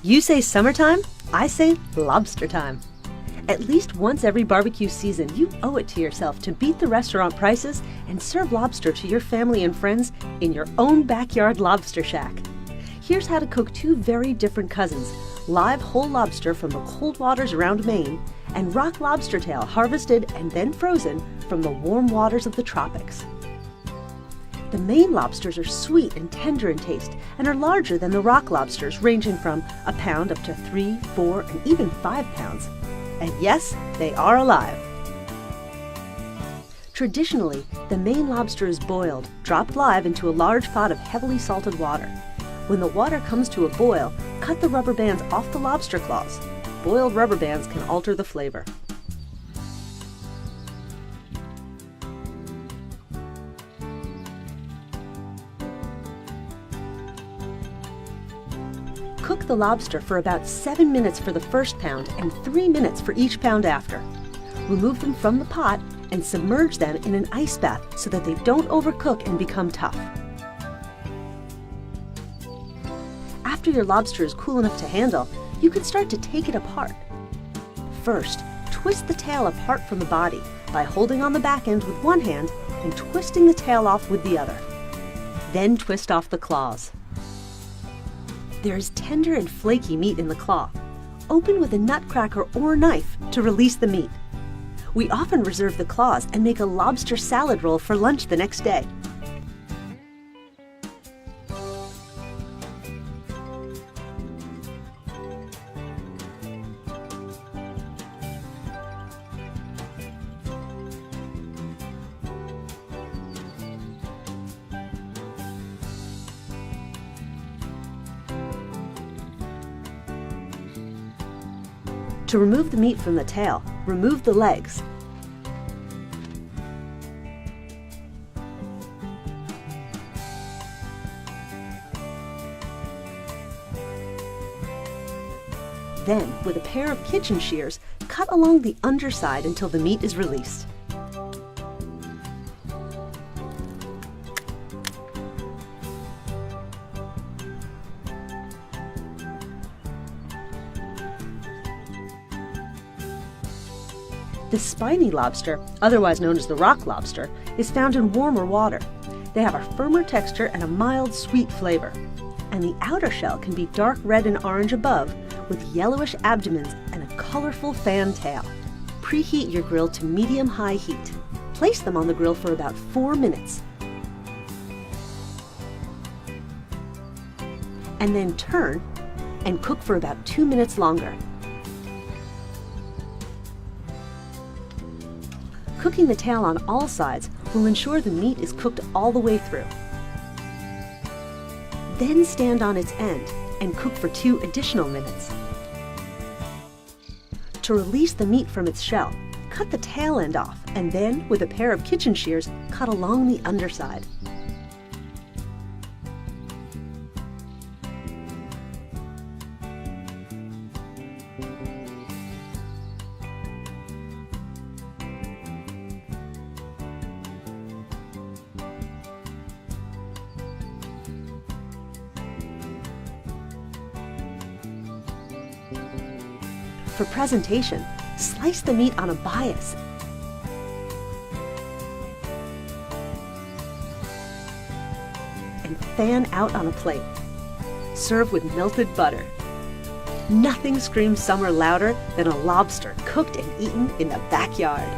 You say summertime, I say lobster time. At least once every barbecue season, you owe it to yourself to beat the restaurant prices and serve lobster to your family and friends in your own backyard lobster shack. Here's how to cook two very different cousins: live whole lobster from the cold waters around Maine, and rock lobster tail harvested and then frozen from the warm waters of the tropics. The Maine lobsters are sweet and tender in taste and are larger than the rock lobsters, ranging from a pound up to 3, 4, and even 5 pounds. And yes, they are alive. Traditionally, the Maine lobster is boiled, dropped live into a large pot of heavily salted water. When the water comes to a boil, cut the rubber bands off the lobster claws. Boiled rubber bands can alter the flavor. Cook the lobster for about 7 minutes for the first pound and 3 minutes for each pound after. Remove them from the pot and submerge them in an ice bath so that they don't overcook and become tough. After your lobster is cool enough to handle, you can start to take it apart. First, twist the tail apart from the body by holding on the back end with one hand and twisting the tail off with the other. Then twist off the claws. There is tender and flaky meat in the claw. Open with a nutcracker or knife to release the meat. We often reserve the claws and make a lobster salad roll for lunch the next day. To remove the meat from the tail, remove the legs. Then, with a pair of kitchen shears, cut along the underside until the meat is released. The spiny lobster, otherwise known as the rock lobster, is found in warmer water. They have a firmer texture and a mild, sweet flavor. And the outer shell can be dark red and orange above, with yellowish abdomens and a colorful fan tail. Preheat your grill to medium-high heat. Place them on the grill for about 4 minutes. And then turn and cook for about 2 minutes longer. Cooking the tail on all sides will ensure the meat is cooked all the way through. Then stand on its end and cook for 2 additional minutes. To release the meat from its shell, cut the tail end off and then, with a pair of kitchen shears, cut along the underside. For presentation, slice the meat on a bias and fan out on a plate. Serve with melted butter. Nothing screams summer louder than a lobster cooked and eaten in the backyard.